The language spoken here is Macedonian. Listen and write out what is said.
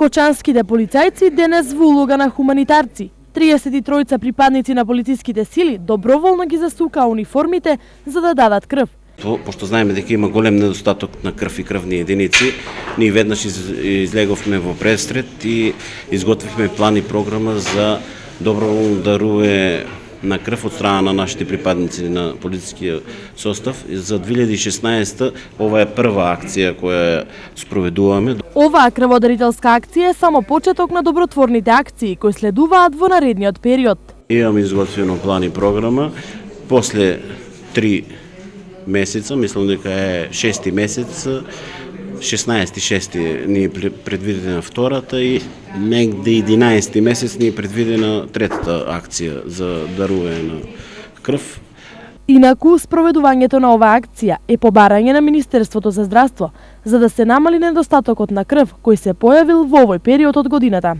Ракочанските полицајци денес во улога на хуманитарци. 33 припадници на полициските сили доброволно ги засукаа униформите за да дадат крв. Пошто знаеме дека има голем недостаток на крв и крвни единици, ние веднаш излеговме во престрет и изготвихме план и програма за доброволно дарување на крв од страна на нашите припадници на полицискиот состав. За 2016 ова е прва акција која спроведуваме. Оваа крводарителска акција е само почеток на добротворните акции кои следуваат во наредниот период. Имаме изготвено план и програма. После 3 месеца, мислам дека е 6-ти месец, 16-6 ни е предвидена втората и негде 11-ти месец ни е предвидена третата акција за дарување на крв. Инаку, спроведувањето на оваа акција е по барање на Министерството за здравство, за да се намали недостатокот на крв кој се појавил во овој период од годината.